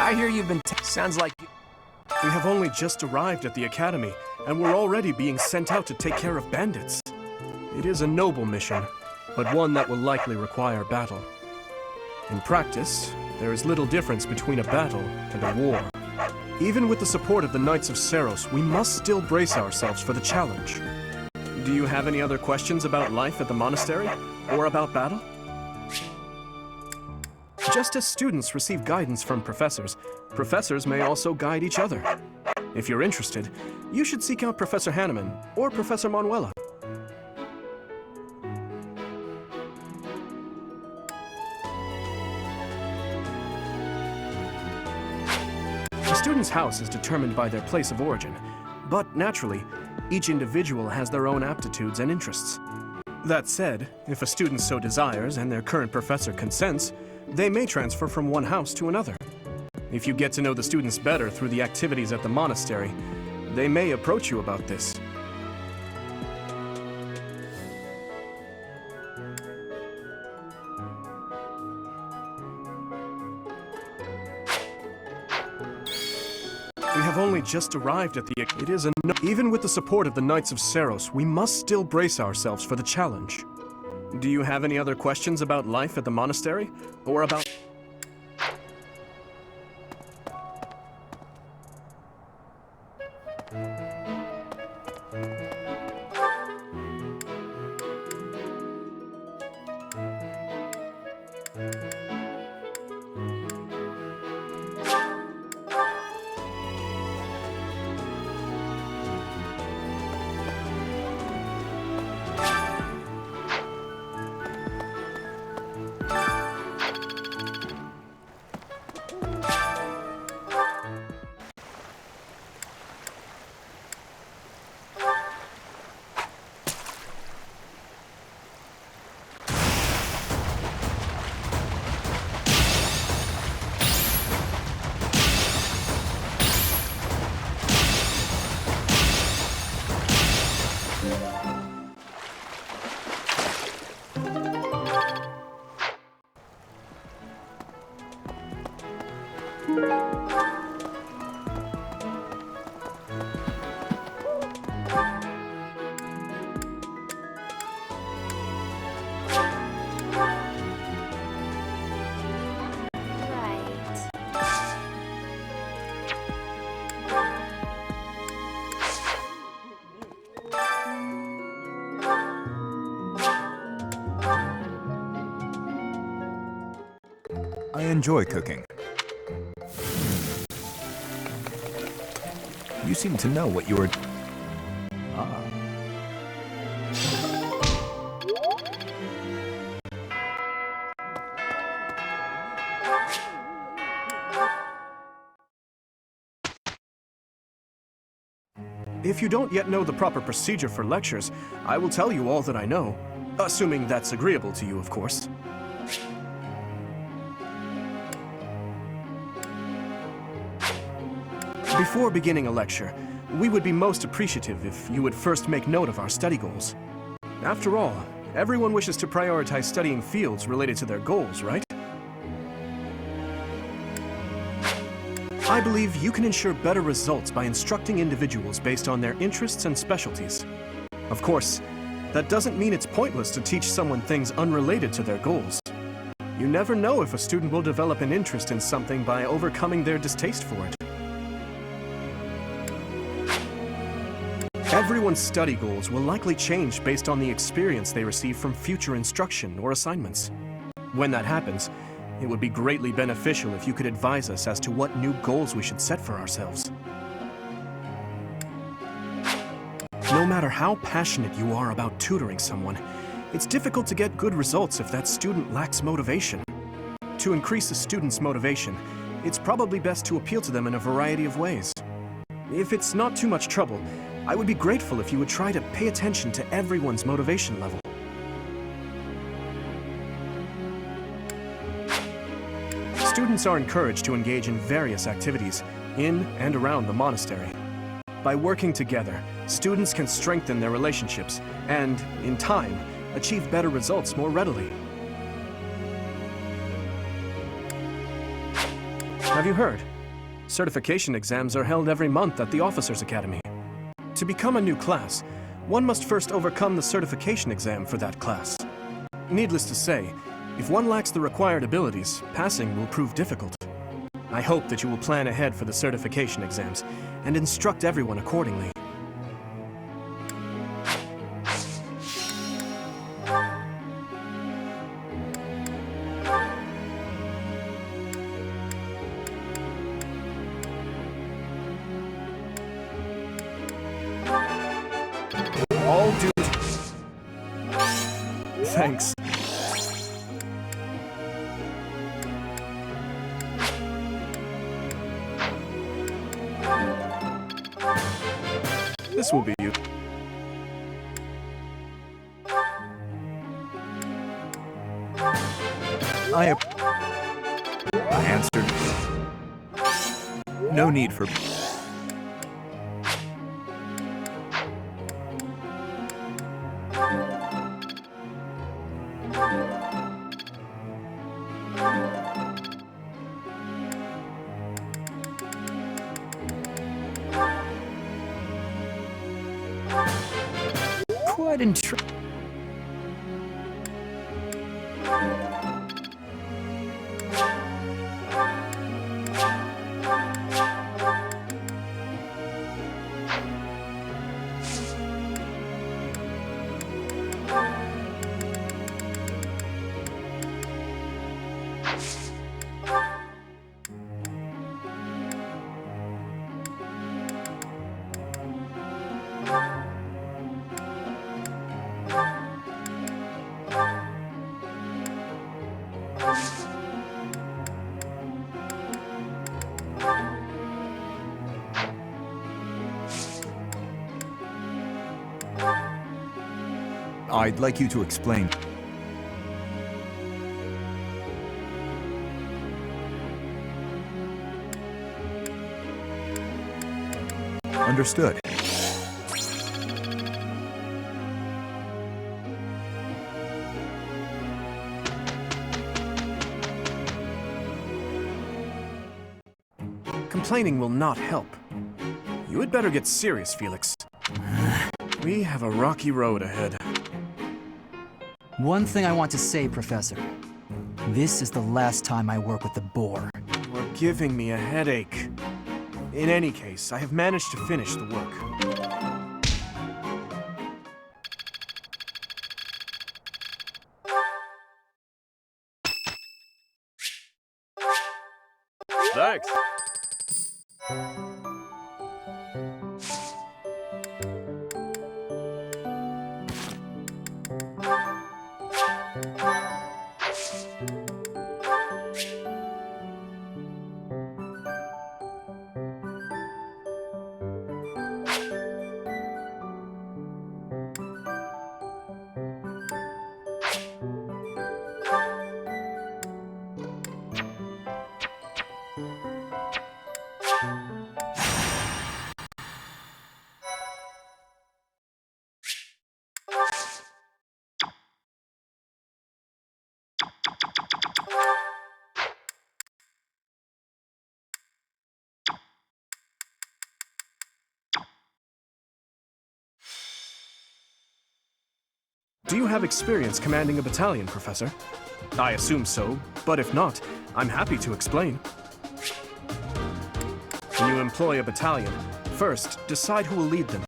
I hear you've been sounds like We have only just arrived at the academy, and we're already being sent out to take care of bandits. It is a noble mission, but one that will likely require battle. In practice, there is little difference between a battle and a war. Even with the support of the Knights of Seiros, we must still brace ourselves for the challenge. Do you have any other questions about life at the monastery, or about battle? Just as students receive guidance from professors, professors may also guide each other. If you're interested, you should seek out Professor Hanneman or Professor Manuela. A student's house is determined by their place of origin, but naturally, each individual has their own aptitudes and interests. That said, if a student so desires and their current professor consents, they may transfer from one house to another. If you get to know the students better through the activities at the monastery, they may approach you about this. We have only just arrived at the... It is a... Even with the support of the Knights of Seiros, we must still brace ourselves for the challenge. Do you have any other questions about life at the monastery? Or about... I enjoy cooking. You seem to know what you are... Ah. If you don't yet know the proper procedure for lectures, I will tell you all that I know. Assuming that's agreeable to you, of course. Before beginning a lecture, we would be most appreciative if you would first make note of our study goals. After all, everyone wishes to prioritize studying fields related to their goals, right? I believe you can ensure better results by instructing individuals based on their interests and specialties. Of course, that doesn't mean it's pointless to teach someone things unrelated to their goals. You never know if a student will develop an interest in something by overcoming their distaste for it. Everyone's study goals will likely change based on the experience they receive from future instruction or assignments. When that happens, it would be greatly beneficial if you could advise us as to what new goals we should set for ourselves. No matter how passionate you are about tutoring someone, it's difficult to get good results if that student lacks motivation. To increase a student's motivation, it's probably best to appeal to them in a variety of ways. If it's not too much trouble, I would be grateful if you would try to pay attention to everyone's motivation level. Students are encouraged to engage in various activities in and around the monastery. By working together, students can strengthen their relationships and, in time, achieve better results more readily. Have you heard? Certification exams are held every month at the Officers' Academy. To become a new class, one must first overcome the certification exam for that class. Needless to say, if one lacks the required abilities, passing will prove difficult. I hope that you will plan ahead for the certification exams and instruct everyone accordingly. All duty. Thanks. This will be you. I answered. No need for... Quite intriguing. I'd like you to explain. Understood. Complaining will not help. You had better get serious, Felix. We have a rocky road ahead. One thing I want to say, Professor. This is the last time I work with the boar. You are giving me a headache. In any case, I have managed to finish the work. Thanks. Do you have experience commanding a battalion, Professor? I assume so, but if not, I'm happy to explain. When you employ a battalion, first, decide who will lead them.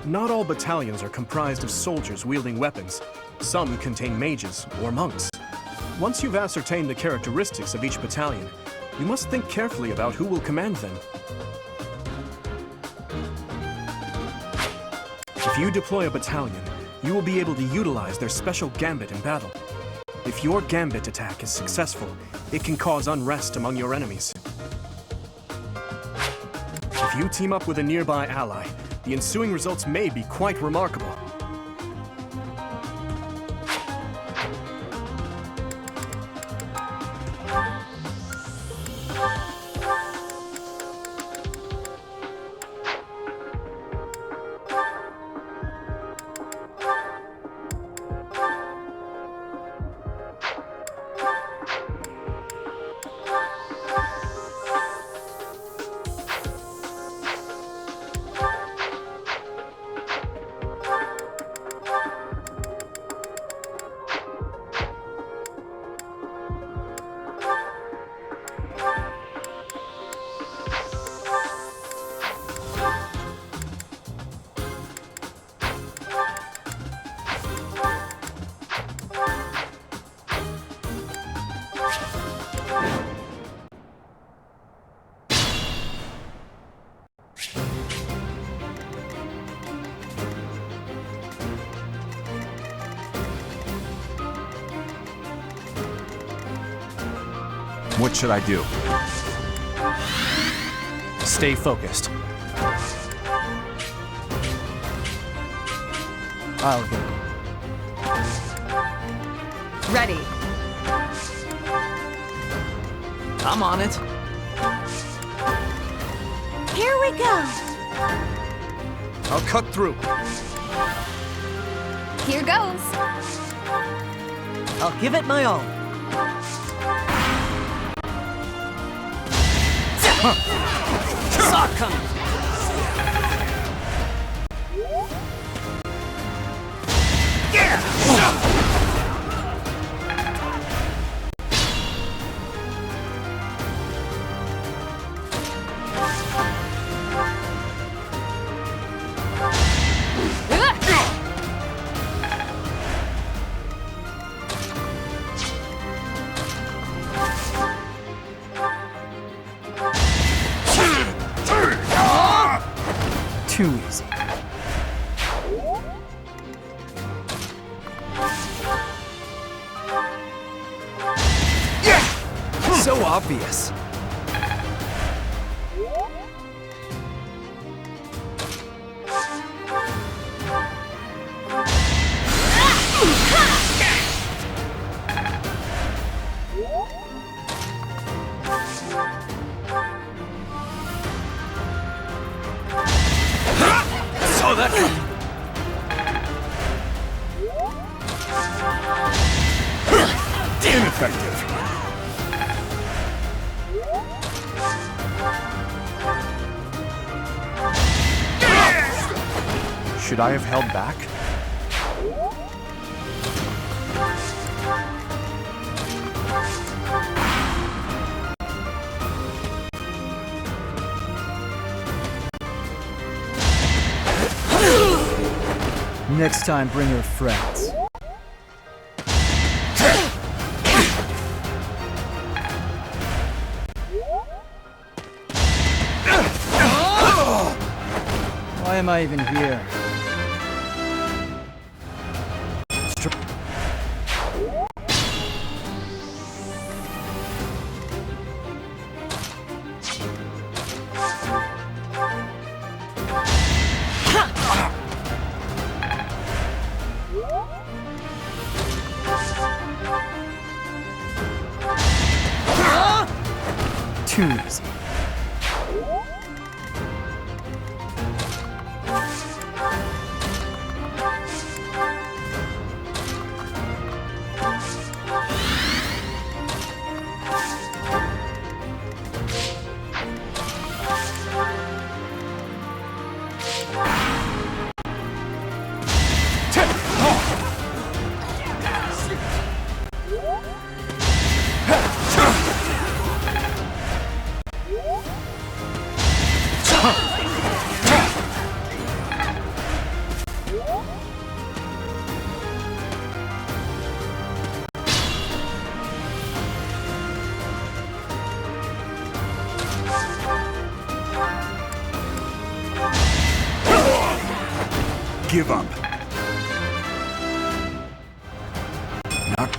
Not all battalions are comprised of soldiers wielding weapons. Some contain mages or monks. Once you've ascertained the characteristics of each battalion, you must think carefully about who will command them. If you deploy a battalion, you will be able to utilize their special gambit in battle. If your gambit attack is successful, it can cause unrest among your enemies. If you team up with a nearby ally, the ensuing results may be quite remarkable. What should I do? Stay focused. I'll go. Ready. I'm on it. Here we go. I'll cut through. Here goes. I'll give it my all. Saw coming. Too easy. So obvious. Saw that coming. Ineffective. Should I have held back? Next time, bring her friends. Why am I even here? Too easy. Give up. Not.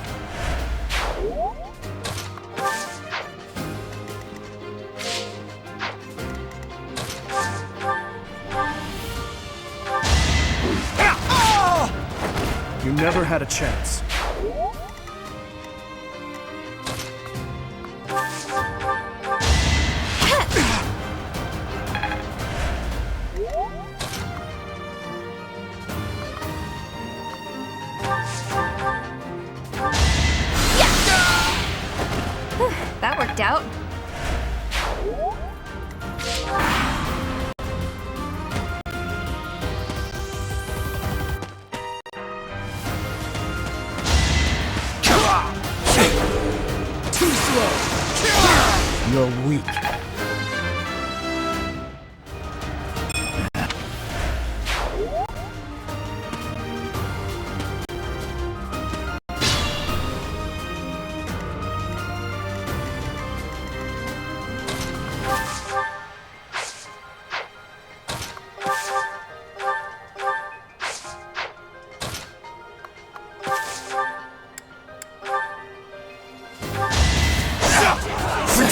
You never had a chance. That worked out. Too slow. You're weak.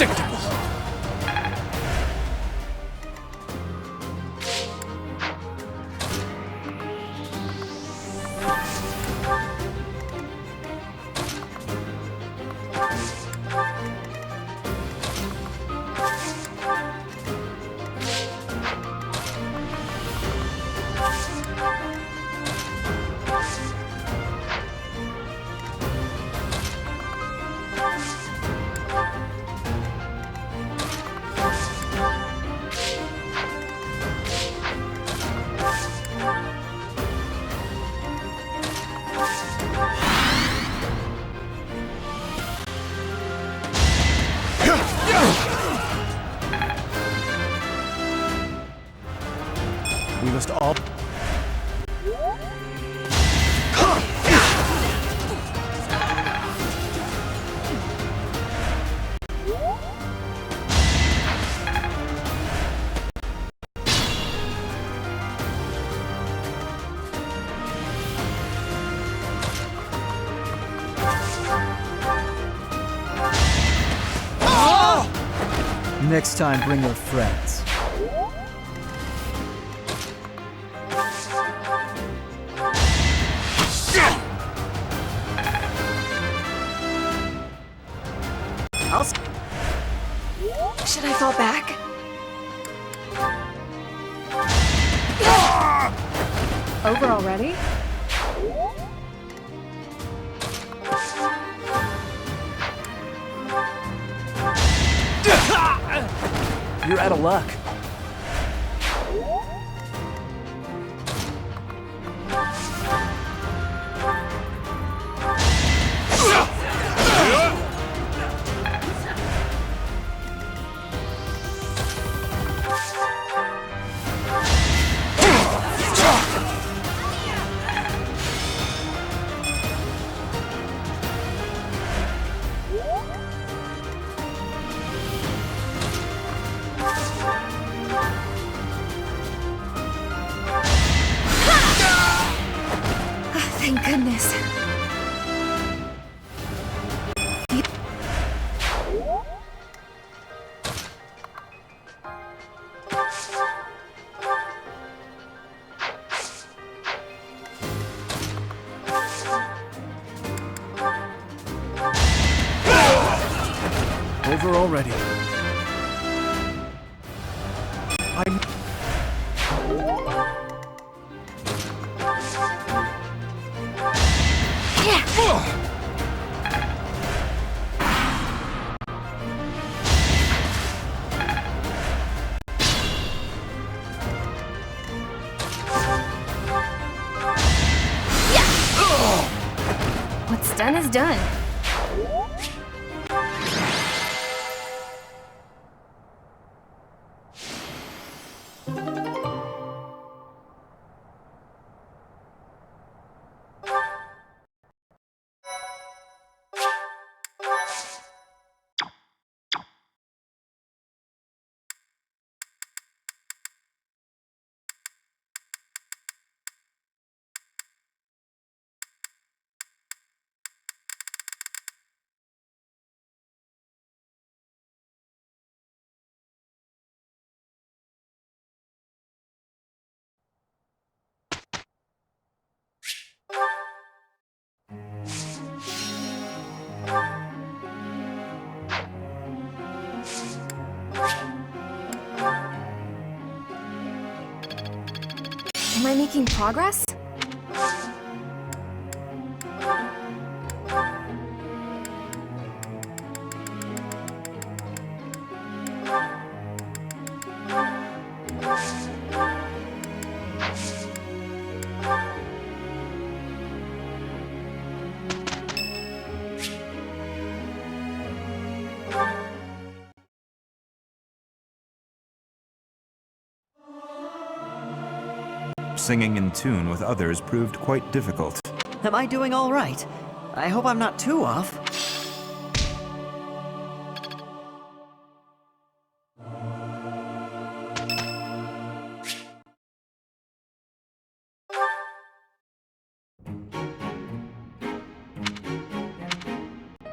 Predictable! We must all... Next time, bring your friends. Should I fall back? Over already? You're out of luck. Thank goodness. Over already. What's done is done. Am I making progress? Singing in tune with others proved quite difficult. Am I doing all right? I hope I'm not too off.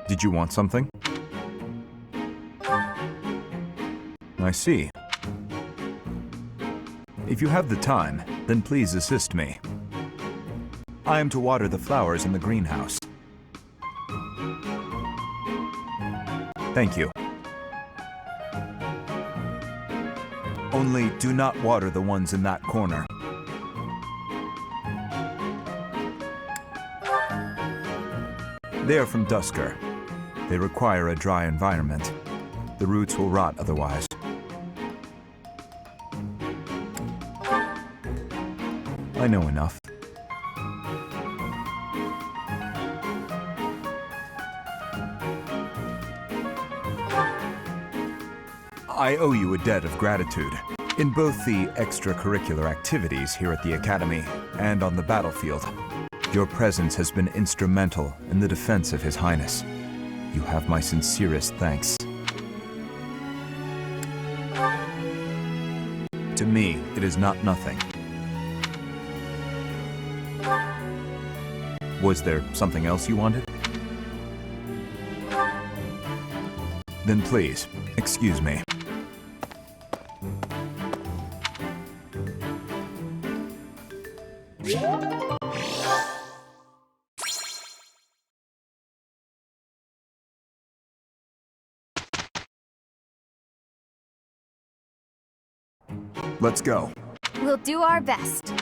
Did you want something? I see. If you have the time, then please assist me. I am to water the flowers in the greenhouse. Thank you. Only do not water the ones in that corner. They are from Dusker. They require a dry environment. The roots will rot otherwise. I know enough. I owe you a debt of gratitude. In both the extracurricular activities here at the Academy and on the battlefield, your presence has been instrumental in the defense of His Highness. You have my sincerest thanks. To me, it is not nothing. Was there something else you wanted? Then please, excuse me. Let's go. We'll do our best.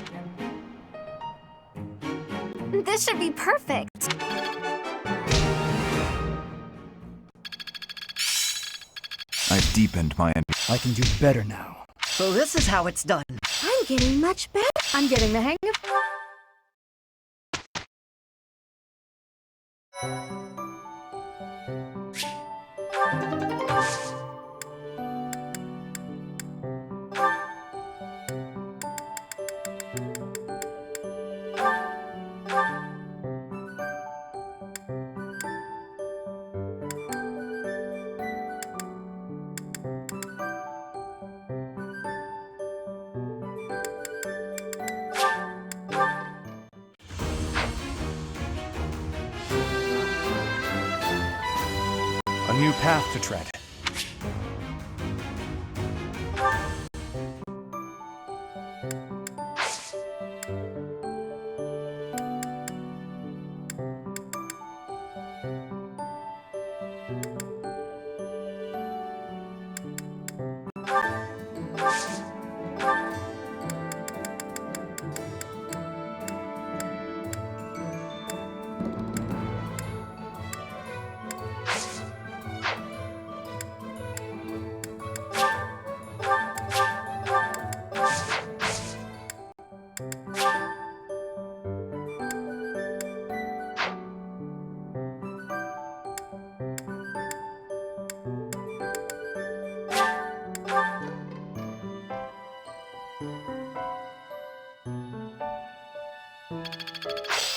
This should be perfect. I've deepened my... I can do better now. So this is how it's done. I'm getting much better. I'm getting the hang of... A new path to tread.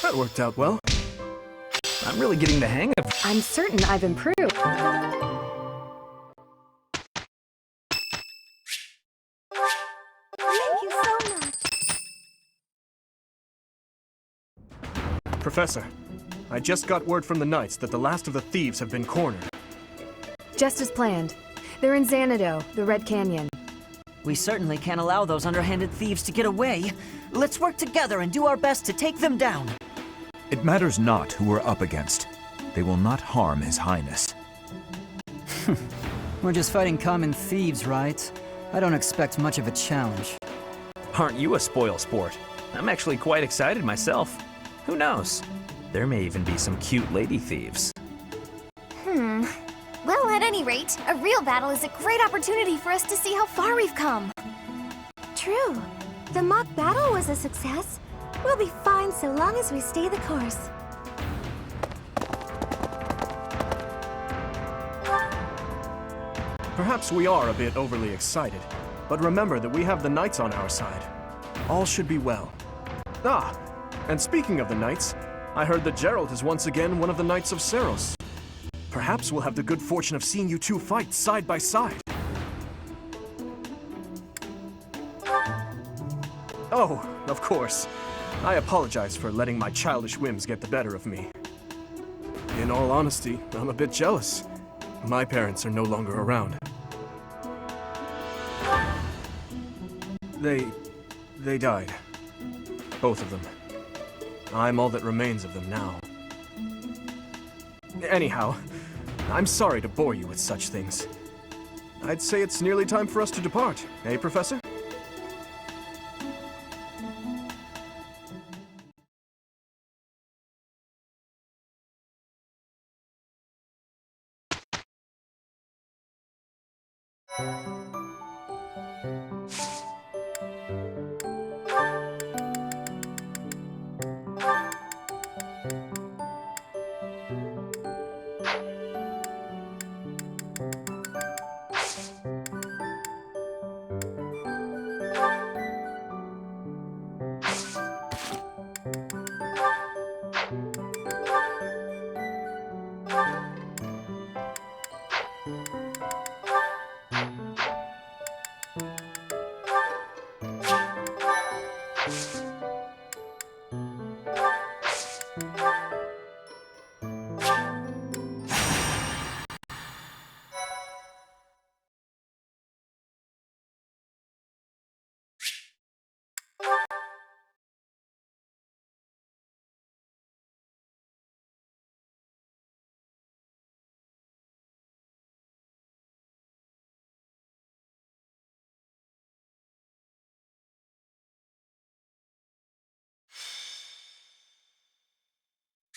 That worked out well. I'm really getting the hang of it. I'm certain I've improved. Thank you so much. Professor, I just got word from the Knights that the last of the thieves have been cornered. Just as planned. They're in Xanadu, the Red Canyon. We certainly can't allow those underhanded thieves to get away. Let's work together and do our best to take them down. It matters not who we're up against. They will not harm His Highness. We're just fighting common thieves, right? I don't expect much of a challenge. Aren't you a spoil sport? I'm actually quite excited myself. Who knows? There may even be some cute lady thieves. Well, at any rate, a real battle is a great opportunity for us to see how far we've come. True. The mock battle was a success. We'll be fine so long as we stay the course. Perhaps we are a bit overly excited, but remember that we have the Knights on our side. All should be well. Ah, and speaking of the Knights, I heard that Gerald is once again one of the Knights of Seros. Perhaps we'll have the good fortune of seeing you two fight side by side. Oh, of course. I apologize for letting my childish whims get the better of me. In all honesty, I'm a bit jealous. My parents are no longer around. They died. Both of them. I'm all that remains of them now. Anyhow, I'm sorry to bore you with such things. I'd say it's nearly time for us to depart, eh, Professor?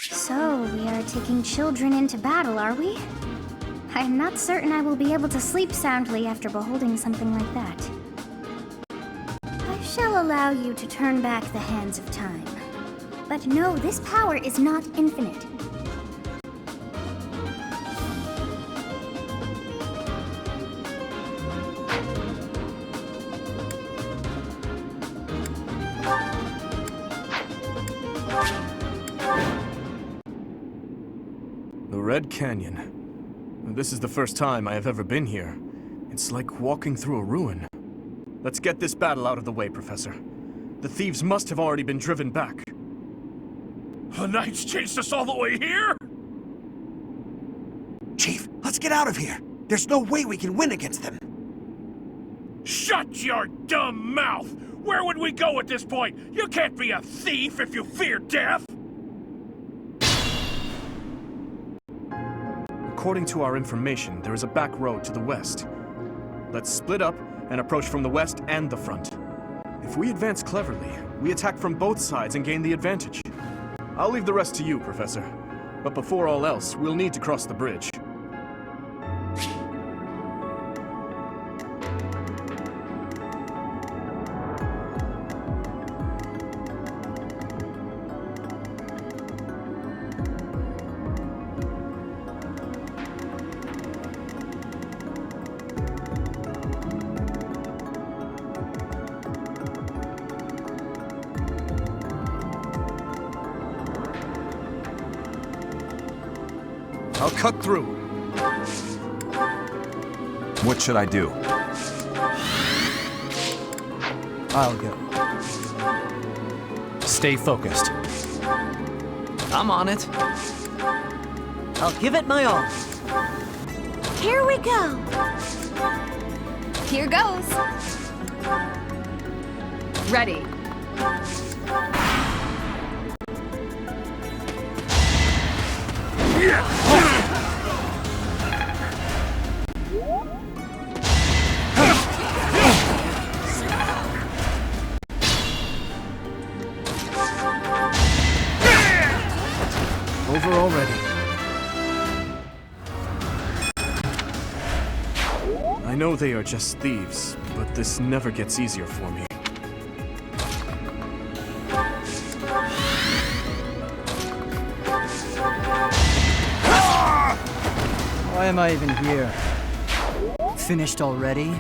So, we are taking children into battle, are we? I am not certain I will be able to sleep soundly after beholding something like that. I shall allow you to turn back the hands of time. But no, this power is not infinite. The Red Canyon. This is the first time I have ever been here. It's like walking through a ruin. Let's get this battle out of the way, Professor. The thieves must have already been driven back. The Knights chased us all the way here? Chief, let's get out of here. There's no way we can win against them. Shut your dumb mouth! Where would we go at this point? You can't be a thief if you fear death! According to our information, there is a back road to the west. Let's split up and approach from the west and the front. If we advance cleverly, we attack from both sides and gain the advantage. I'll leave the rest to you, Professor. But before all else, we'll need to cross the bridge. I'll cut through. What should I do? I'll go. Stay focused. I'm on it. I'll give it my all. Here we go. Here goes. Ready. Over already. I know they are just thieves, but this never gets easier for me. Why am I even here? Finished already?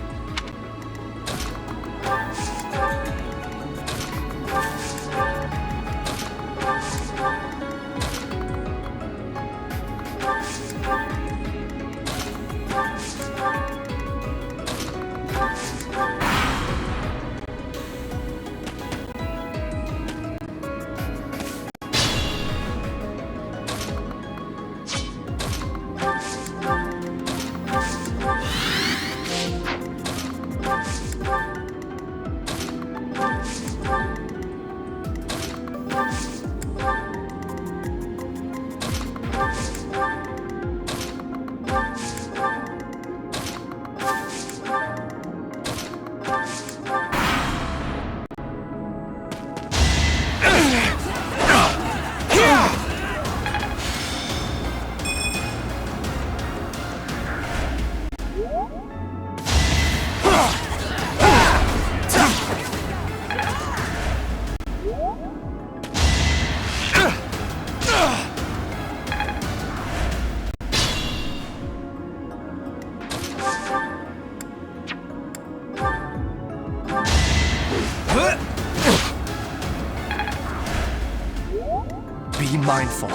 mindful.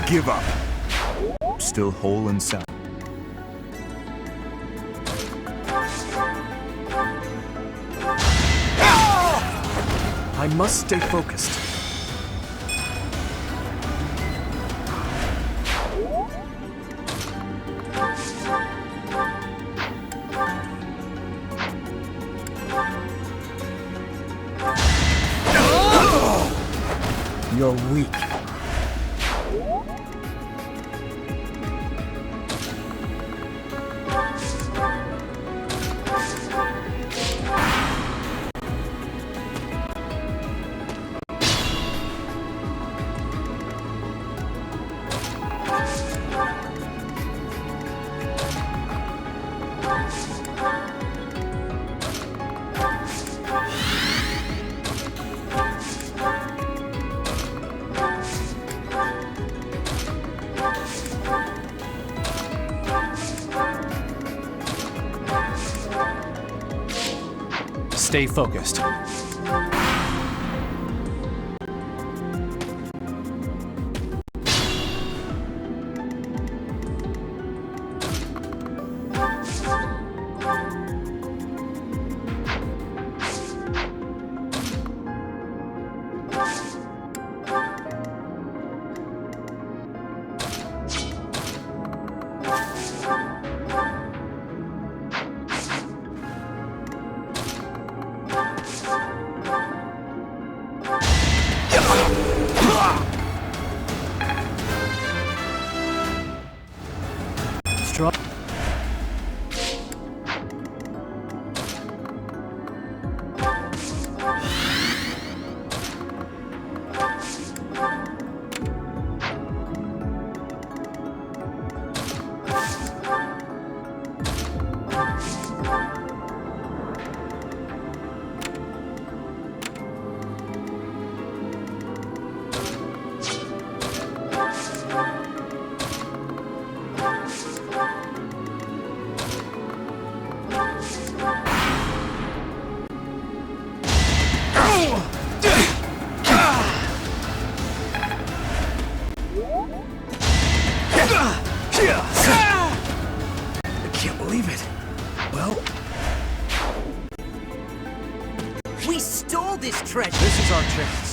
Give up. Still whole and sound. I must stay focused. You're weak. Stay focused. Strong. I can't believe it. Well, We stole this treasure! this is our chance.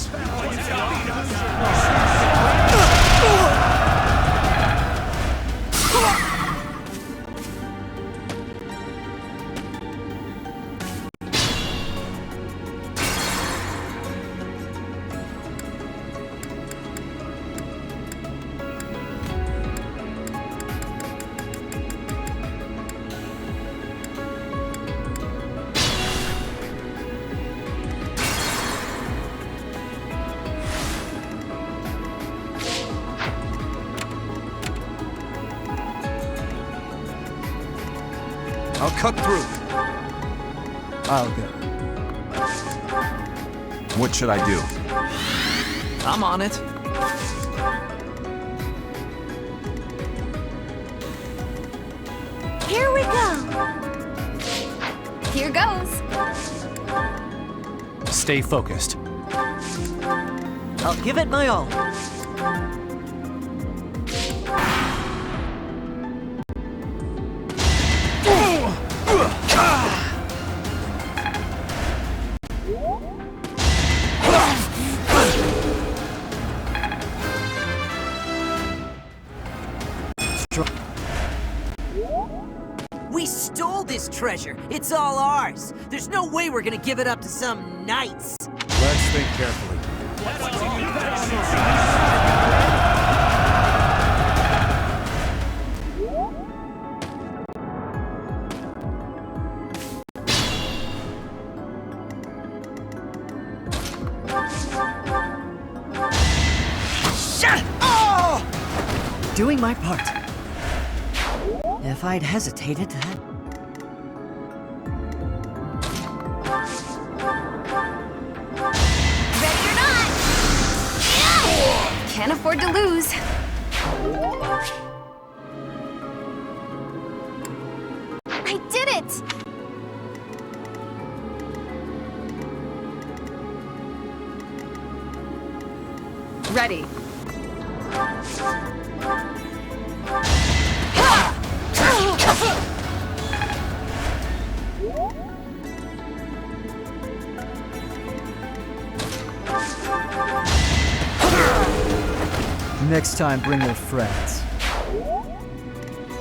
I'll cut through. I'll go. What should I do? I'm on it. Here we go. Here goes. Stay focused. I'll give it my all. We stole this treasure. It's all ours. There's no way we're gonna give it up to some knights. Let's think carefully. Doing my part. If I'd hesitated, that... Ready or not! Can't afford to lose. I did it! Ready. Next time, bring your friends.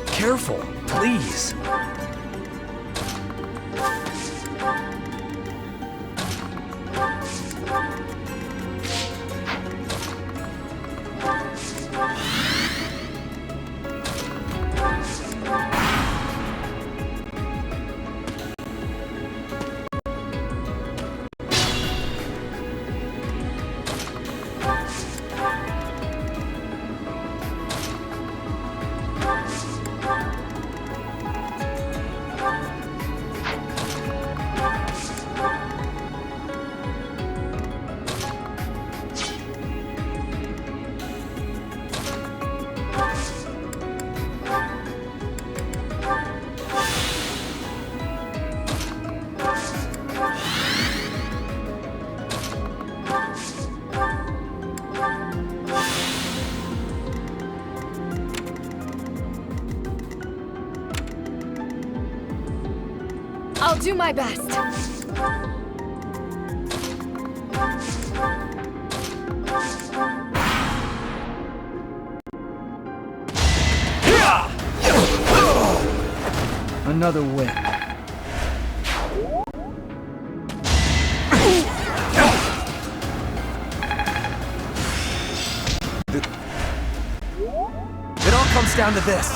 Careful, please. I'll do my best. Another win. It all comes down to this.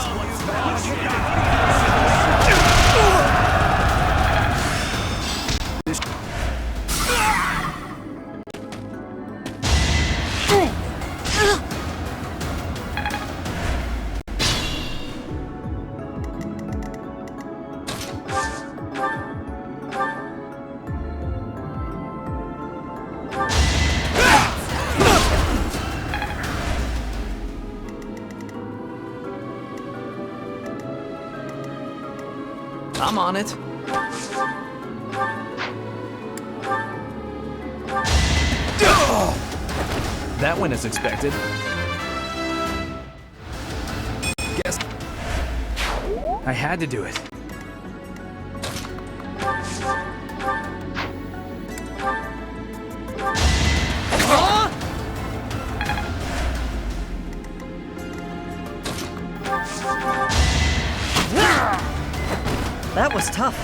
I'm on it. That went as expected. Guess I had to do it. That was tough.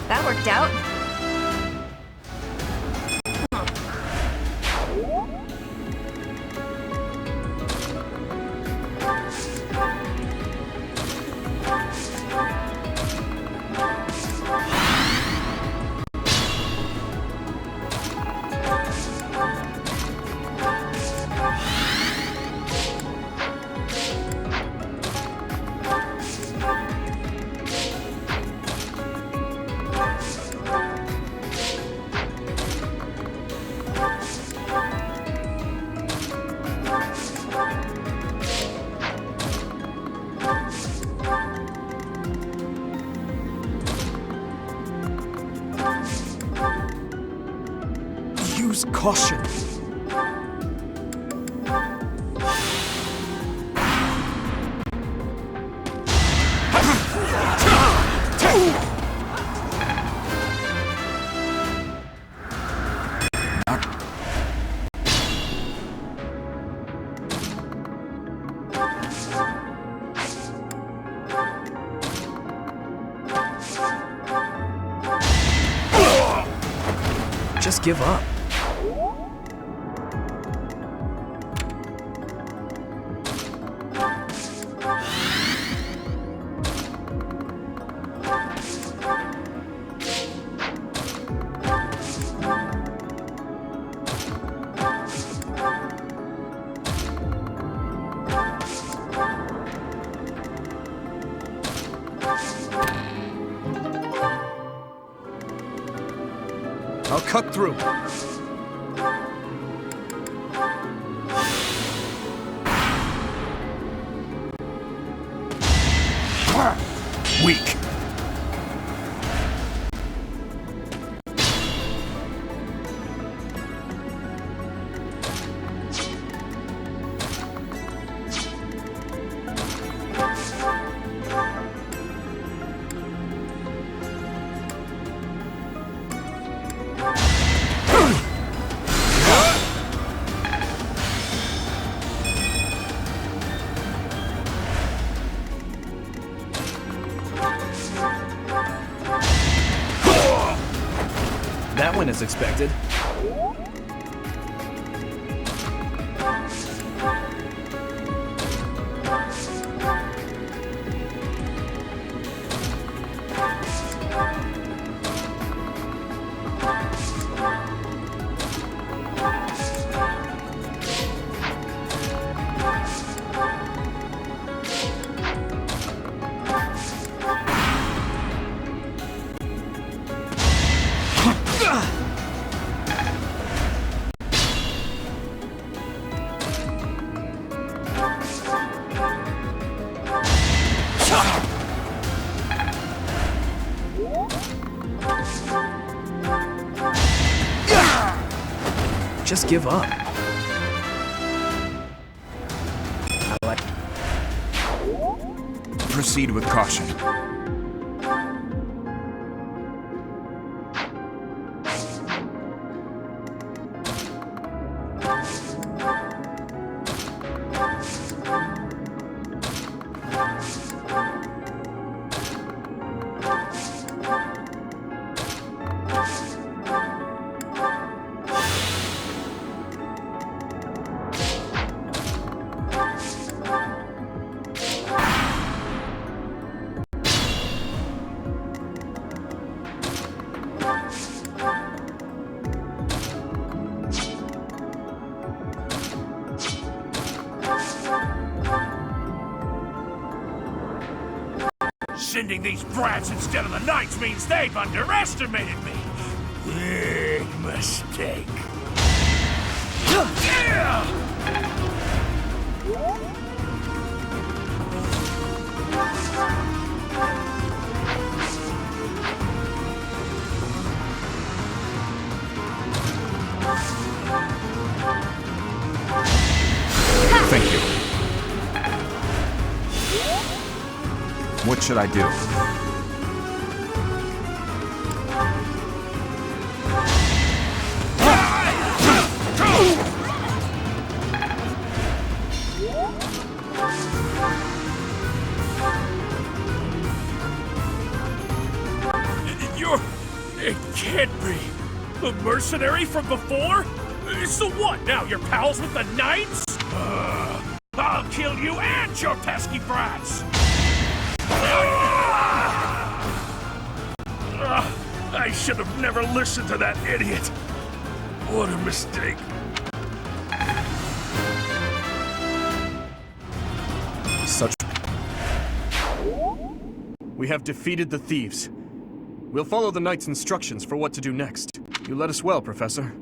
That worked out. Use caution. Just give up. cut through. Weak. That went as expected. Just give up. Proceed with caution. Sending these brats instead of the knights means they've underestimated me. Big mistake. Thank you. What should I do? It can't be. The mercenary from before? So what, now you're pals with the knights? I'll kill you and your pesky brats! I should have never listened to that idiot. What a mistake. We have defeated the thieves. We'll follow the knight's instructions for what to do next. You led us well, Professor.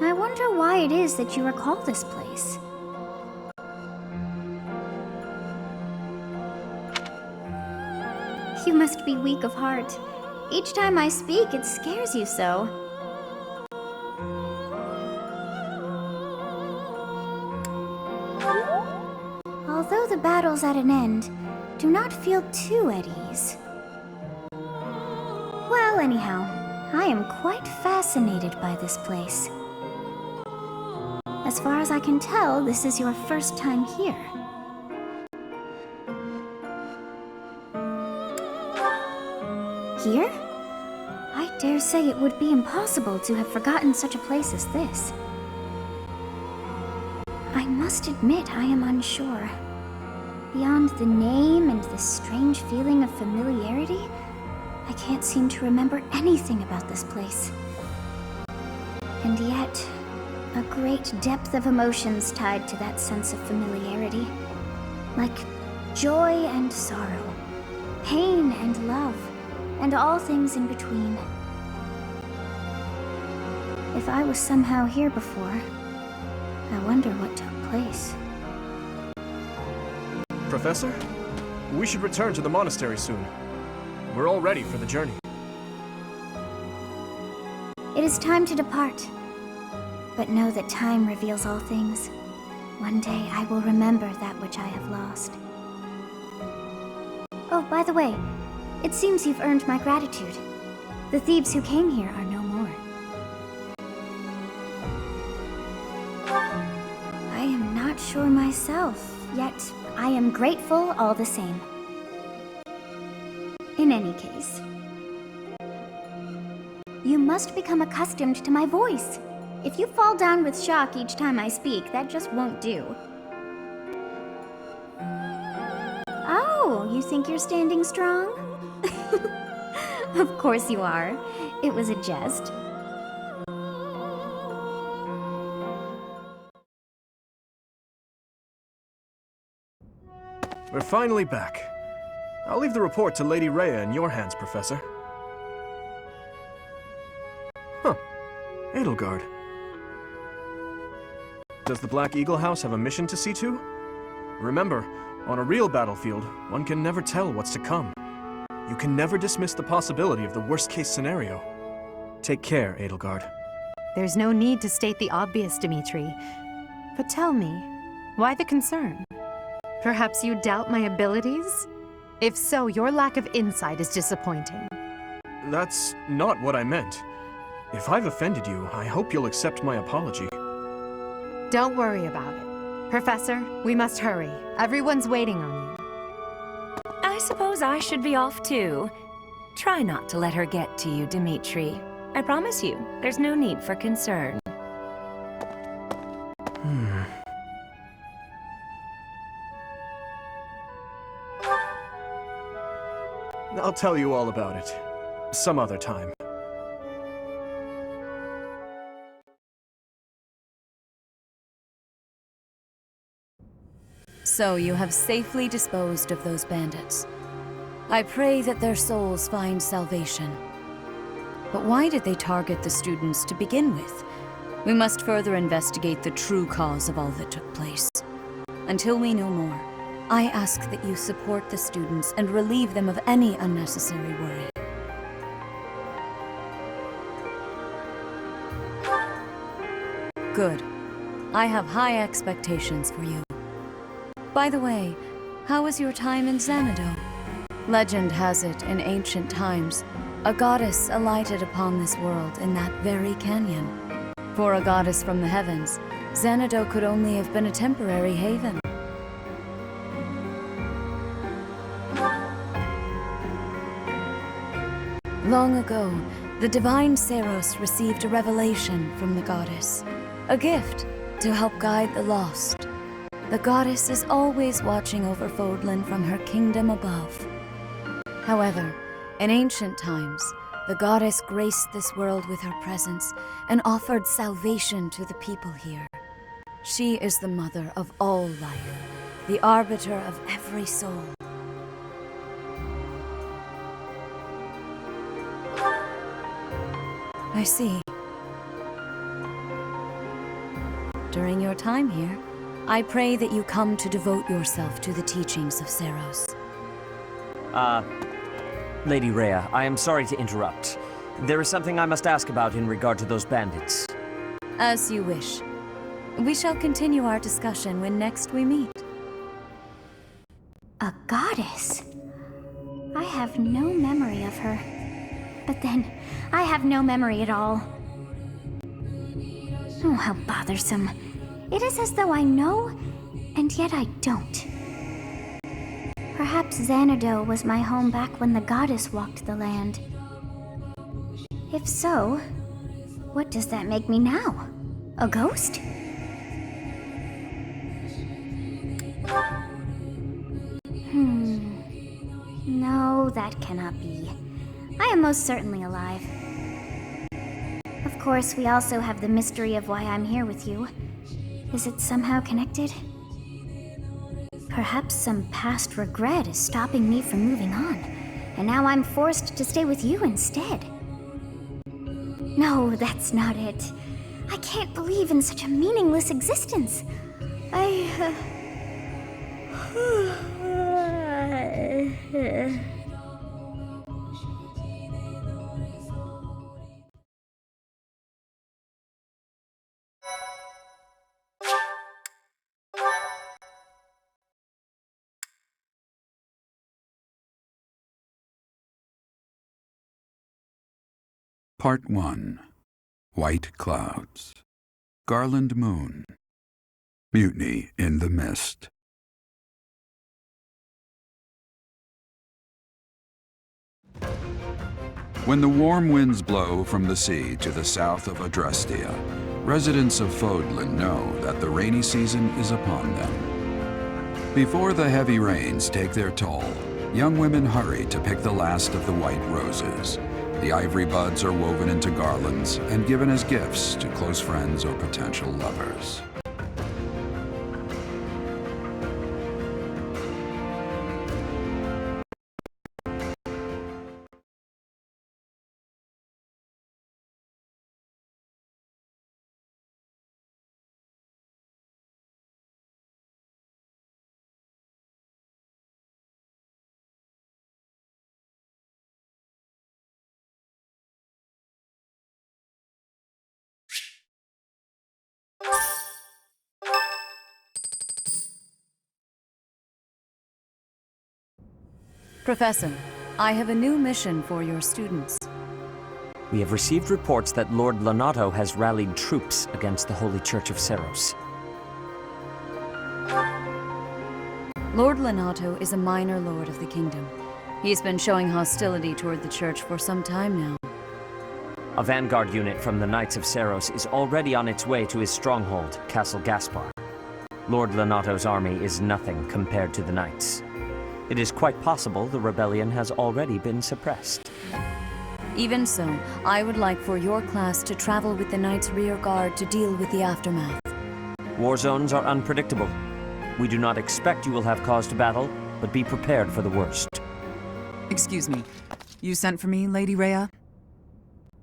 I wonder why it is that you recall this place. You must be weak of heart. Each time I speak, it scares you so. Although the battle's at an end, do not feel too at ease. Well, anyhow, I am quite fascinated by this place. As far as I can tell, this is your first time here. here? I dare say it would be impossible to have forgotten such a place as this. I must admit I am unsure. Beyond the name and this strange feeling of familiarity, I can't seem to remember anything about this place. And yet, a great depth of emotions tied to that sense of familiarity. Like joy and sorrow, pain and love, and all things in between. If I was somehow here before, I wonder what took place. Professor, we should return to the monastery soon. We're all ready for the journey. It is time to depart. But know that time reveals all things. One day I will remember that which I have lost. Oh, by the way, it seems you've earned my gratitude. The thieves who came here are no more. I am not sure myself, yet I am grateful all the same. In any case, you must become accustomed to my voice. If you fall down with shock each time I speak, that just won't do. Oh, you think you're standing strong? Of course you are. It was a jest. We're finally back. I'll leave the report to Lady Rhea in your hands, Professor. Huh. Edelgard. Does the Black Eagle House have a mission to see to? Remember, on a real battlefield, one can never tell what's to come. You can never dismiss the possibility of the worst-case scenario. Take care, Edelgard. There's no need to state the obvious, Dimitri. But tell me, why the concern? Perhaps you doubt my abilities? If so, your lack of insight is disappointing. That's not what I meant. If I've offended you, I hope you'll accept my apology. Don't worry about it. Professor, we must hurry. Everyone's waiting on you. I suppose I should be off too. Try not to let her get to you, Dimitri. I promise you, there's no need for concern. I'll tell you all about it. Some other time. So you have safely disposed of those bandits. I pray that their souls find salvation. But why did they target the students to begin with? We must further investigate the true cause of all that took place. Until we know more, I ask that you support the students and relieve them of any unnecessary worry. Good. I have high expectations for you. By the way, how was your time in Xanadu? Legend has it, in ancient times, a goddess alighted upon this world in that very canyon. For a goddess from the heavens, Xanadu could only have been a temporary haven. Long ago, the divine Seros received a revelation from the goddess, a gift to help guide the lost. The goddess is always watching over Fodlan from her kingdom above. However, in ancient times, the goddess graced this world with her presence and offered salvation to the people here. She is the mother of all life, the arbiter of every soul. I see. During your time here, I pray that you come to devote yourself to the teachings of Seros. Lady Rhea, I am sorry to interrupt. There is something I must ask about in regard to those bandits. As you wish. We shall continue our discussion when next we meet. A goddess? I have no memory of her. But then, I have no memory at all. Oh, how bothersome. It is as though I know, and yet I don't. Perhaps Xanadu was my home back when the goddess walked the land. If so, what does that make me now? A ghost? No, that cannot be. I am most certainly alive. Of course, we also have the mystery of why I'm here with you. Is it somehow connected? Perhaps some past regret is stopping me from moving on, and now I'm forced to stay with you instead. No, that's not it. I can't believe in such a meaningless existence. Part 1. White Clouds. Garland Moon. Mutiny in the Mist. When the warm winds blow from the sea to the south of Adrestia, residents of Fodlan know that the rainy season is upon them. Before the heavy rains take their toll, young women hurry to pick the last of the white roses. The ivory buds are woven into garlands and given as gifts to close friends or potential lovers. Professor, I have a new mission for your students. We have received reports that Lord Lonato has rallied troops against the Holy Church of Seros. Lord Lonato is a minor lord of the kingdom. He's been showing hostility toward the church for some time now. A vanguard unit from the Knights of Seros is already on its way to his stronghold, Castle Gaspard. Lord Lonato's army is nothing compared to the Knights. It is quite possible the rebellion has already been suppressed. Even so, I would like for your class to travel with the Knights' rear guard to deal with the aftermath. War zones are unpredictable. We do not expect you will have caused battle, but be prepared for the worst. Excuse me. You sent for me, Lady Rhea?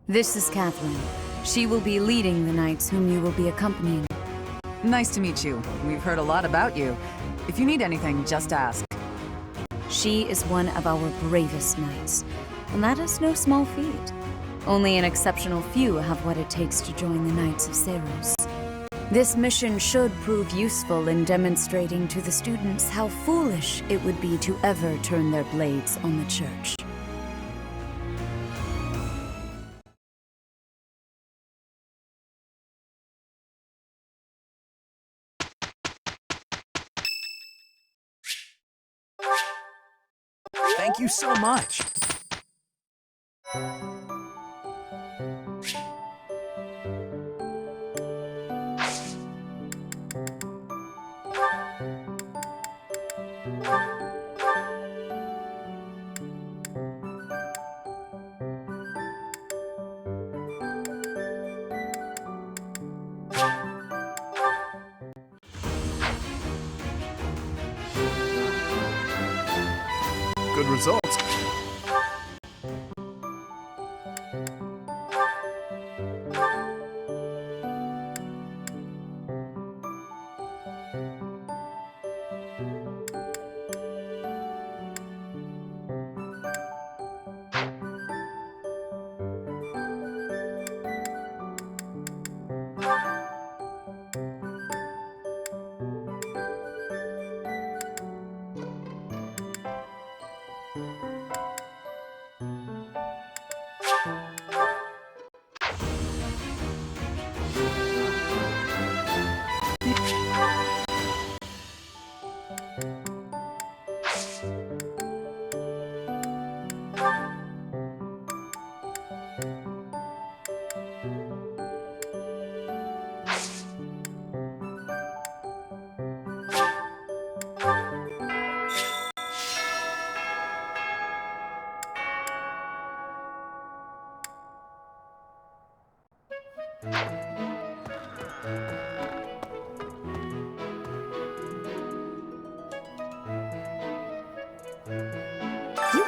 This is Catherine. She will be leading the Knights whom you will be accompanying. Nice to meet you. We've heard a lot about you. If you need anything, just ask. She is one of our bravest knights, and that is no small feat. Only an exceptional few have what it takes to join the Knights of Seros. This mission should prove useful in demonstrating to the students how foolish it would be to ever turn their blades on the church. Thank you so much. Good results.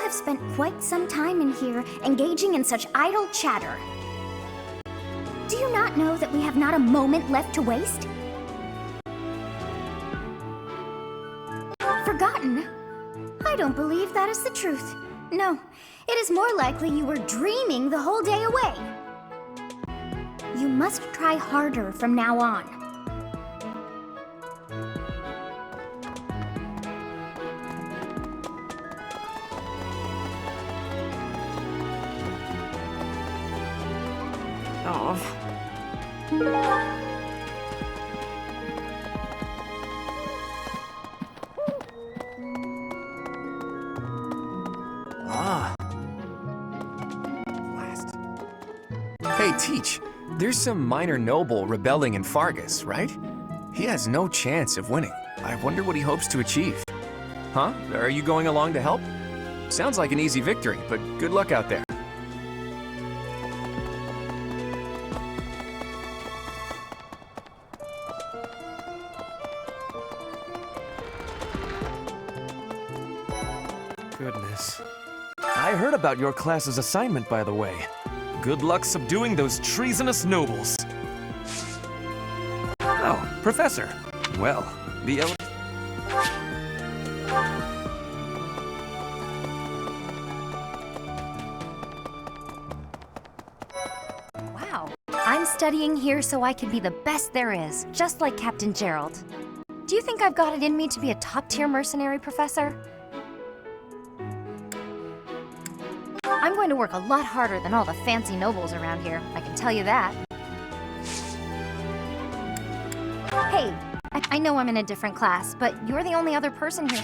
have spent quite some time in here engaging in such idle chatter. Do you not know that we have not a moment left to waste? Forgotten? I don't believe that is the truth. No, it is more likely you were dreaming the whole day away. You must try harder from now on. Hey, Teach, there's some minor noble rebelling in Fargus, right? He has no chance of winning. I wonder what he hopes to achieve. Huh? Are you going along to help? Sounds like an easy victory, but good luck out there. Goodness. I heard about your class's assignment, by the way. Good luck subduing those treasonous nobles. Oh, Professor. Well, the Wow. I'm studying here so I can be the best there is, just like Captain Gerald. Do you think I've got it in me to be a top-tier mercenary, Professor? I'm going to work a lot harder than all the fancy nobles around here, I can tell you that. Hey, I know I'm in a different class, but you're the only other person here.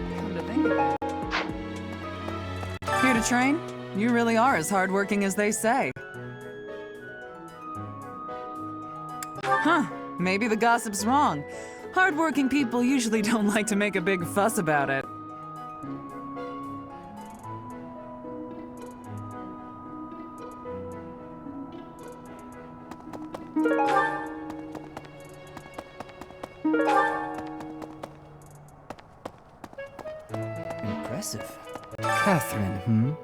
Come to think of it. Here to train? You really are as hardworking as they say. Huh, maybe the gossip's wrong. Hardworking people usually don't like to make a big fuss about it. Impressive. Catherine,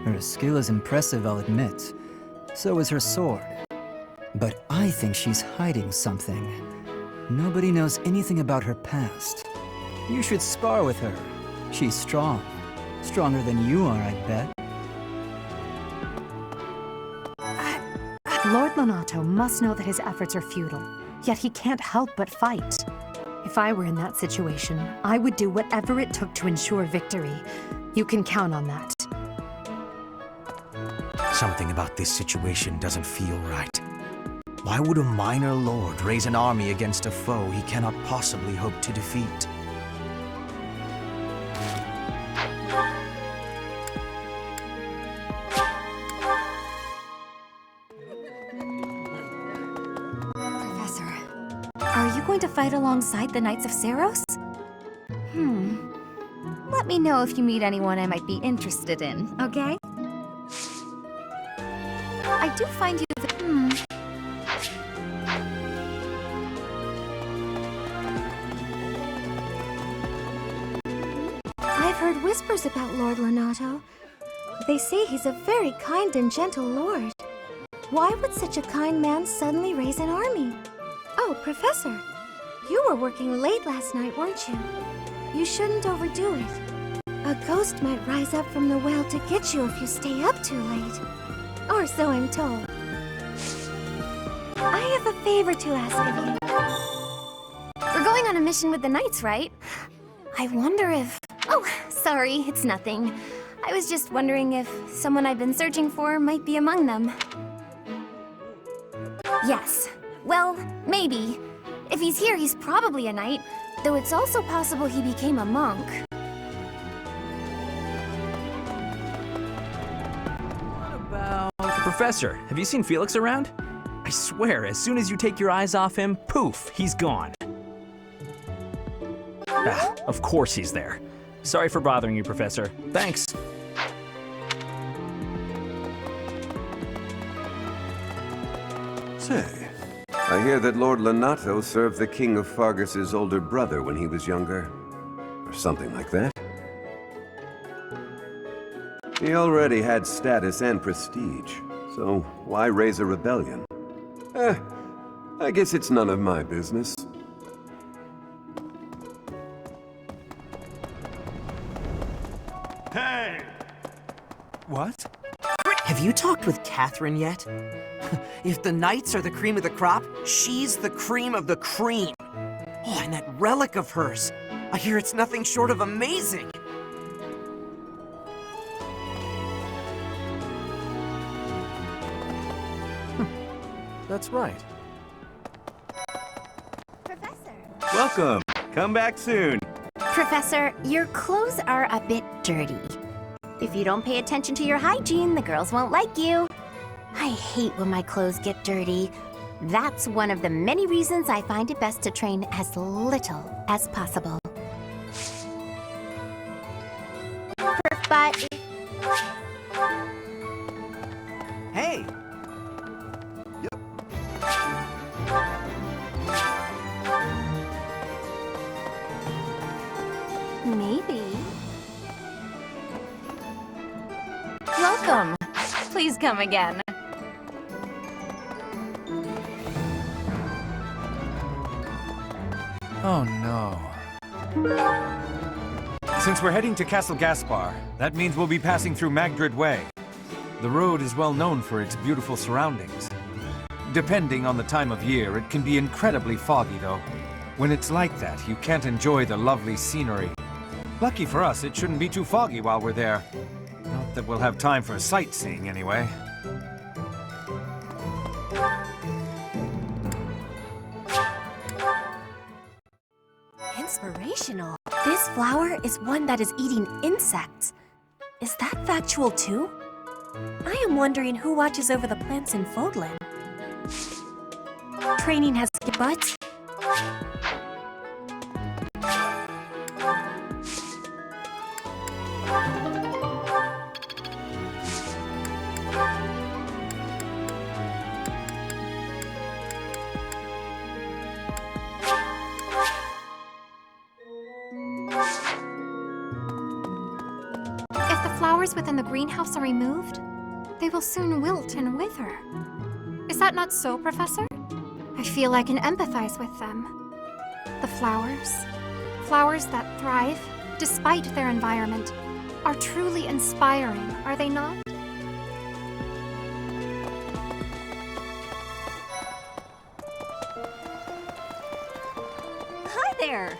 Her skill is impressive, I'll admit. So is her sword. But I think she's hiding something. Nobody knows anything about her past. You should spar with her. She's strong. Stronger than you are, I bet. Lord Lonato must know that his efforts are futile, yet he can't help but fight. If I were in that situation, I would do whatever it took to ensure victory. You can count on that. Something about this situation doesn't feel right. Why would a minor lord raise an army against a foe he cannot possibly hope to defeat? Professor, are you going to fight alongside the Knights of Saros? Let me know if you meet anyone I might be interested in, okay? I do find you I've heard whispers about Lord Lonato. They say he's a very kind and gentle lord. Why would such a kind man suddenly raise an army? Oh, Professor, you were working late last night, weren't you? You shouldn't overdo it. A ghost might rise up from the well to get you if you stay up too late. Or so I'm told. I have a favor to ask of you. We're going on a mission with the Knights, right? I wonder if... Oh, sorry, it's nothing. I was just wondering if someone I've been searching for might be among them. Yes. Well, maybe. If he's here, he's probably a knight, though it's also possible he became a monk. Professor, have you seen Felix around? I swear, as soon as you take your eyes off him, poof, he's gone. Ah, of course he's there. Sorry for bothering you, Professor. Thanks. say? I hear that Lord Lonato served the King of Fargus's older brother when he was younger. Or something like that. He already had status and prestige, so why raise a rebellion? I guess it's none of my business. Hey! What? Have you talked with Catherine yet? If the knights are the cream of the crop, she's the cream of the cream. Oh, and that relic of hers. I hear it's nothing short of amazing. That's right. Professor. Welcome. Come back soon. Professor, your clothes are a bit dirty. If you don't pay attention to your hygiene, the girls won't like you. I hate when my clothes get dirty. That's one of the many reasons I find it best to train as little as possible. But... Hey! Maybe. Welcome. Please come again. Oh no. Since we're heading to Castle Gaspard, that means we'll be passing through Magdred Way. The road is well known for its beautiful surroundings. Depending on the time of year, it can be incredibly foggy though. When it's like that, you can't enjoy the lovely scenery. Lucky for us, it shouldn't be too foggy while we're there. Not that we'll have time for sightseeing anyway. Inspirational. This flower is one that is eating insects. Is that factual too? I am wondering who watches over the plants in Fodlan. Training has but... If the flowers within the greenhouse are removed, they will soon wilt and wither. Is that not so, Professor? I feel I can empathize with them. The flowers that thrive, despite their environment, are truly inspiring, are they not? Hi there!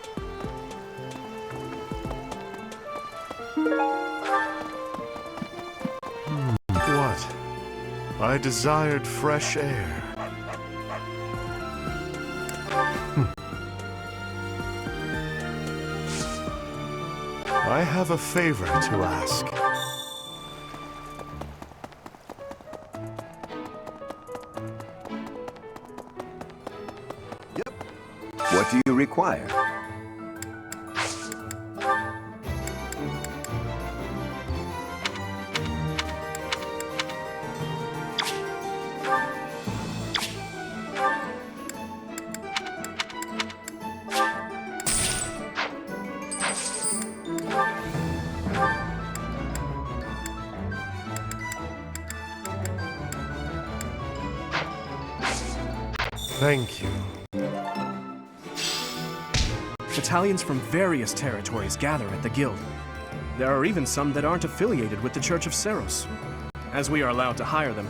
What? I desired fresh air. I have a favor to ask. What do you require? Thank you. Battalions from various territories gather at the guild. There are even some that aren't affiliated with the Church of Seros. As we are allowed to hire them,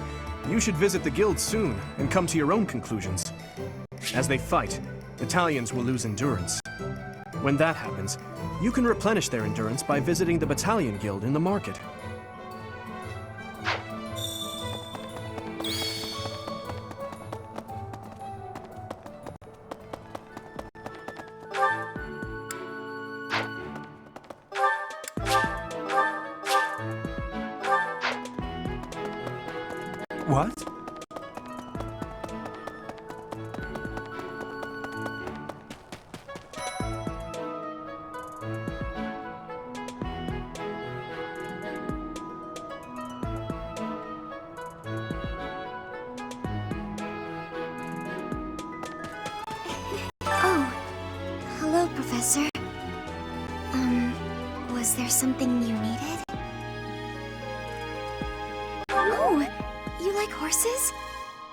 you should visit the guild soon and come to your own conclusions. As they fight, battalions will lose endurance. When that happens, you can replenish their endurance by visiting the battalion guild in the market. What? Professor. Was there something you needed? Oh, you like horses?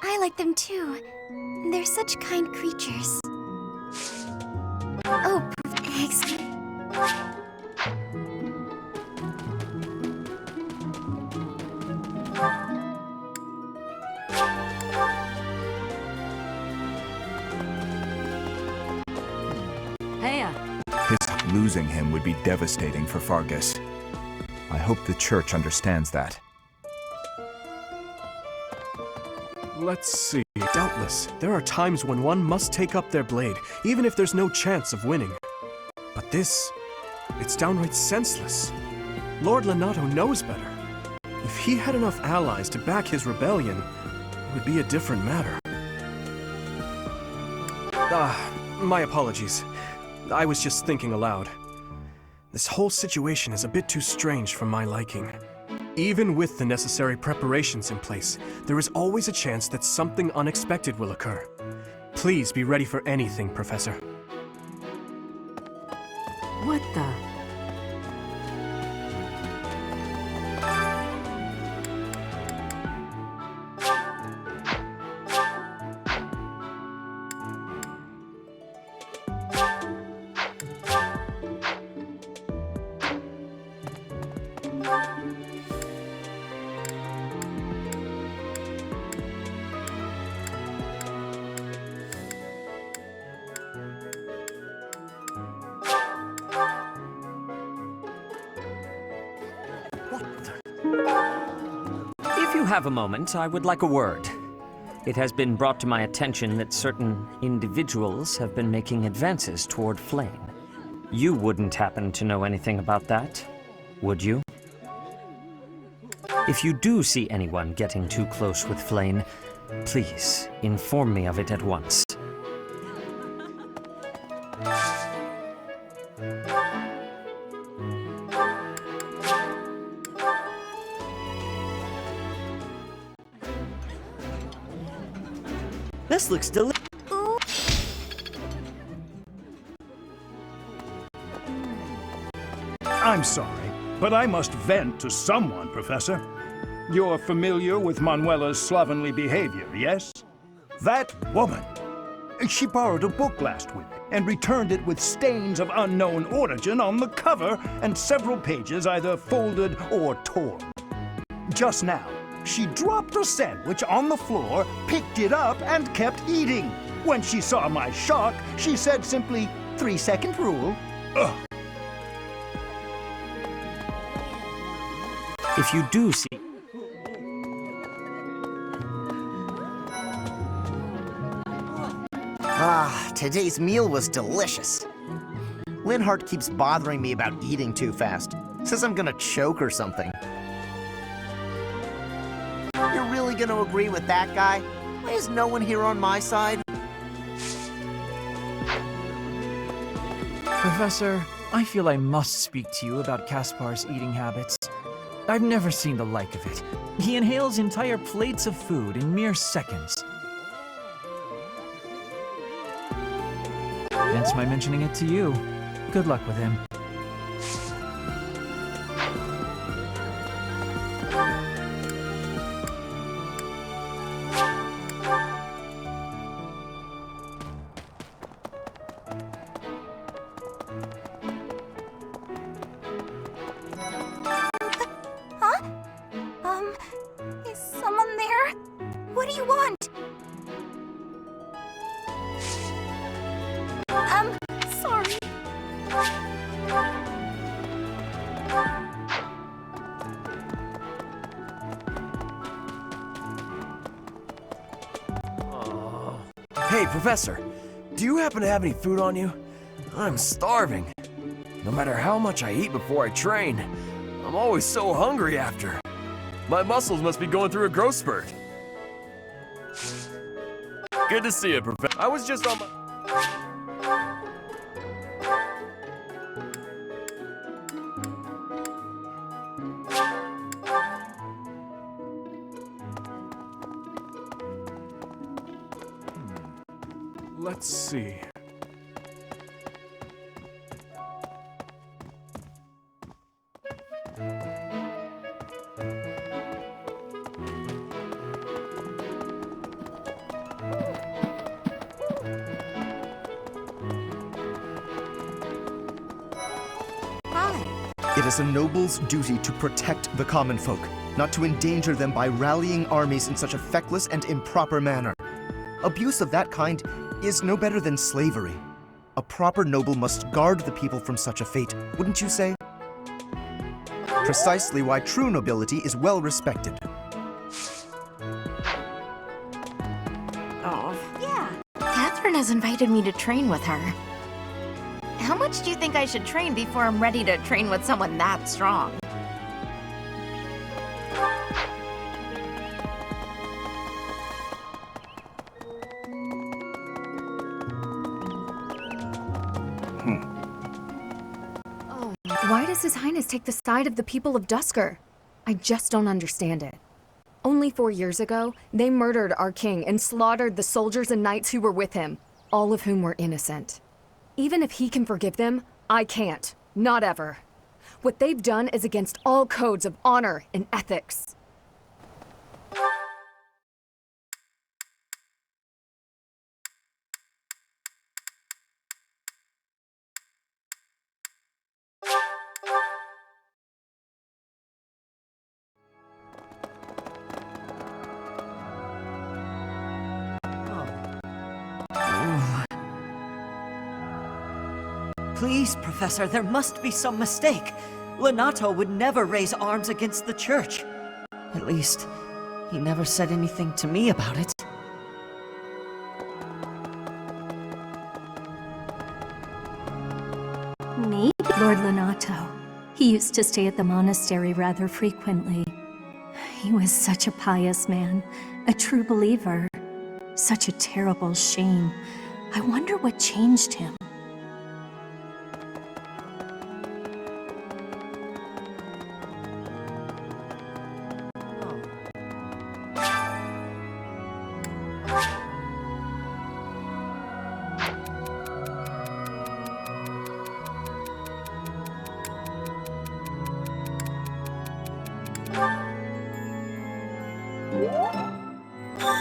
I like them too. They're such kind creatures. Oh, excuse me. Losing him would be devastating for Fargus. I hope the church understands that. Let's see. Doubtless, there are times when one must take up their blade, even if there's no chance of winning. But this, it's downright senseless. Lord Lonato knows better. If he had enough allies to back his rebellion, it would be a different matter. My apologies. I was just thinking aloud. This whole situation is a bit too strange for my liking. Even with the necessary preparations in place, there is always a chance that something unexpected will occur. Please be ready for anything, Professor. What the? If you have a moment, I would like a word. It has been brought to my attention that certain individuals have been making advances toward Flame. You wouldn't happen to know anything about that, would you? If you do see anyone getting too close with Flame, please inform me of it at once. This looks delicious. I'm sorry, but I must vent to someone, Professor. You're familiar with Manuela's slovenly behavior, yes? That woman! She borrowed a book last week and returned it with stains of unknown origin on the cover and several pages either folded or torn. Just now, she dropped a sandwich on the floor, picked it up, and kept eating. When she saw my shock, she said simply, 3-second rule. Ugh. If you do see... Today's meal was delicious. Linhardt keeps bothering me about eating too fast. Says I'm gonna choke or something. You're really gonna agree with that guy? Why is no one here on my side? Professor, I feel I must speak to you about Gaspard's eating habits. I've never seen the like of it. He inhales entire plates of food in mere seconds. Hence my mentioning it to you. Good luck with him. Is someone there? What do you want? Sorry. Hey, Professor, do you happen to have any food on you? I'm starving. No matter how much I eat before I train, I'm always so hungry after. My muscles must be going through a growth spurt. Good to see you, Professor. I was just on my... Let's see. It is a noble's duty to protect the common folk, not to endanger them by rallying armies in such a feckless and improper manner. Abuse of that kind is no better than slavery. A proper noble must guard the people from such a fate, wouldn't you say? Precisely why true nobility is well respected. Oh, yeah. Catherine has invited me to train with her. How much do you think I should train before I'm ready to train with someone that strong? Why does His Highness take the side of the people of Dusker? I just don't understand it. Only 4 years ago, they murdered our king and slaughtered the soldiers and knights who were with him, all of whom were innocent. Even if he can forgive them, I can't. Not ever. What they've done is against all codes of honor and ethics. Please, Professor, there must be some mistake. Lenato would never raise arms against the church. At least, he never said anything to me about it. Me? Lord Lenato. He used to stay at the monastery rather frequently. He was such a pious man, a true believer. Such a terrible shame. I wonder what changed him.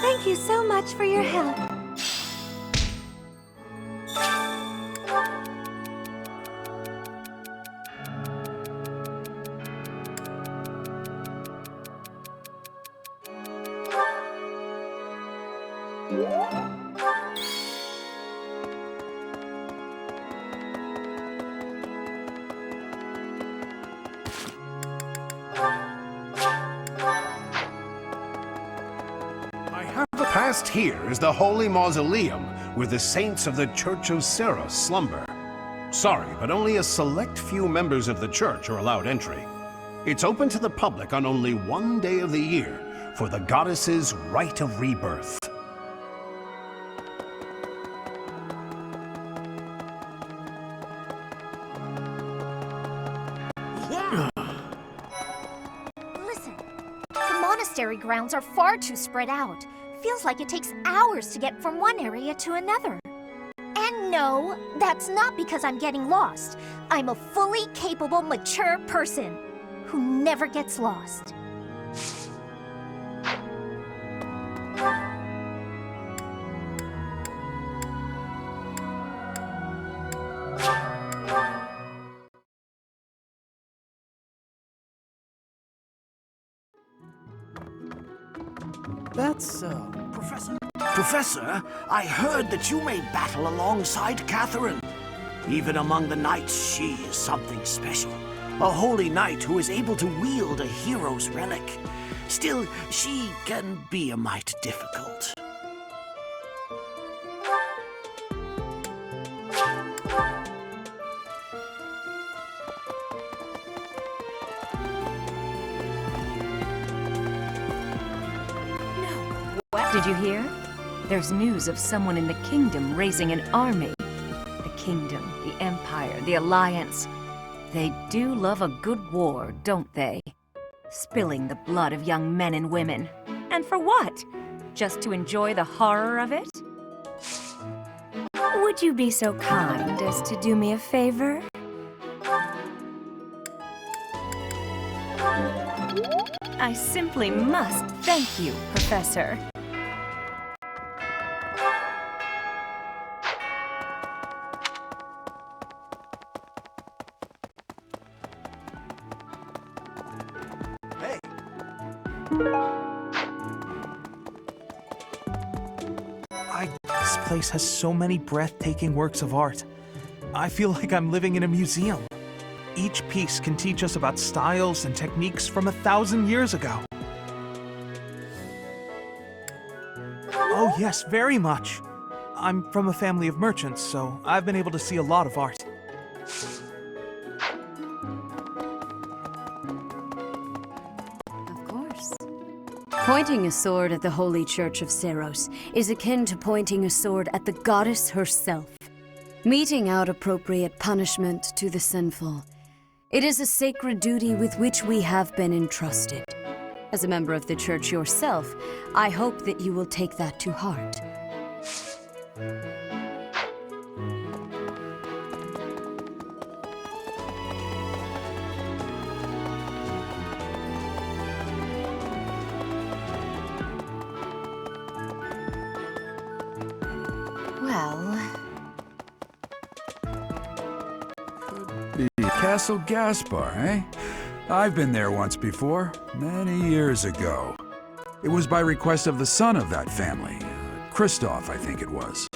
Thank you so much for your help. Past here is the holy mausoleum where the saints of the Church of Ceros slumber. Sorry, but only a select few members of the church are allowed entry. It's open to the public on only one day of the year for the goddess's rite of rebirth. Listen, the monastery grounds are far too spread out. Feels like it takes hours to get from one area to another. And no, that's not because I'm getting lost. I'm a fully capable, mature person who never gets lost. That's, Professor, I heard that you may battle alongside Catherine. Even among the knights, she is something special. A holy knight who is able to wield a hero's relic. Still, she can be a mite difficult. Did you hear? There's news of someone in the kingdom raising an army. The kingdom, the empire, the alliance. They do love a good war, don't they? Spilling the blood of young men and women. And for what? Just to enjoy the horror of it? Would you be so kind as to do me a favor? I simply must thank you, Professor. This place has so many breathtaking works of art. I feel like I'm living in a museum. Each piece can teach us about styles and techniques from 1,000 years ago. Oh yes, very much. I'm from a family of merchants, so I've been able to see a lot of art. Of course. Pointing a sword at the Holy Church of Seros is akin to pointing a sword at the goddess herself, meting out appropriate punishment to the sinful. It is a sacred duty with which we have been entrusted. As a member of the church yourself, I hope that you will take that to heart. Well... Castle Gaspard, eh? I've been there once before, many years ago. It was by request of the son of that family. Christoph, I think it was.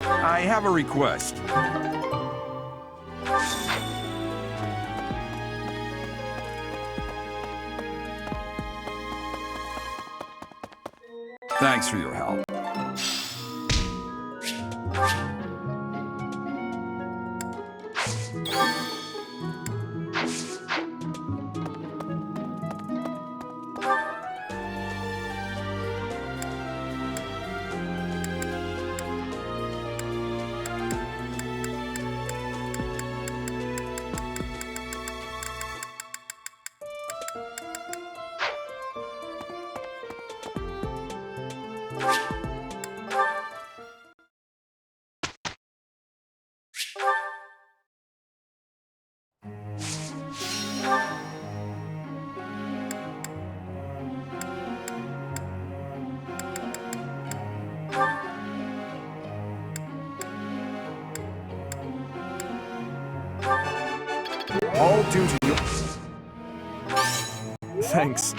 I have a request. Thanks for your help. All due to you. Thanks.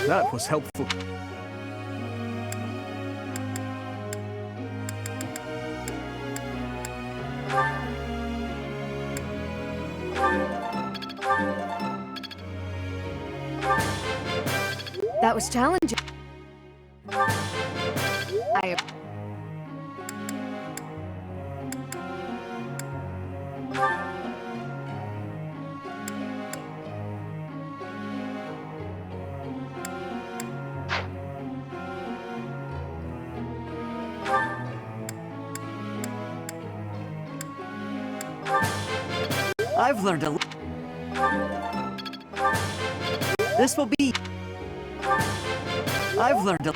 That was helpful. That was challenging. I've learned a This will be... I've learned a...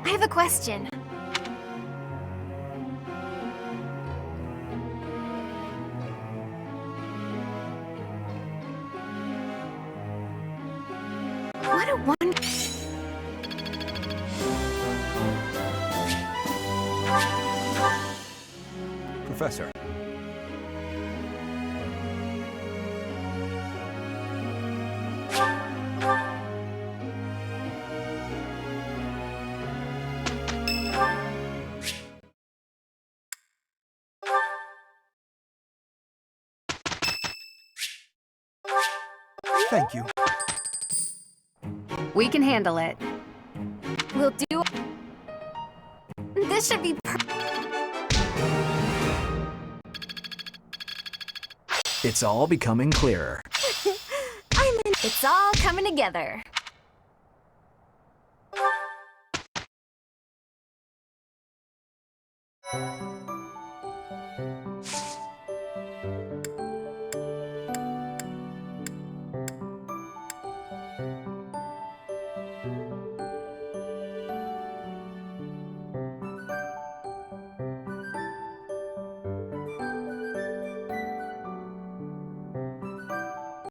I have a question. What a wonder... Professor. Thank you. We can handle it. We'll do... This should be It's all becoming clearer. It's all coming together.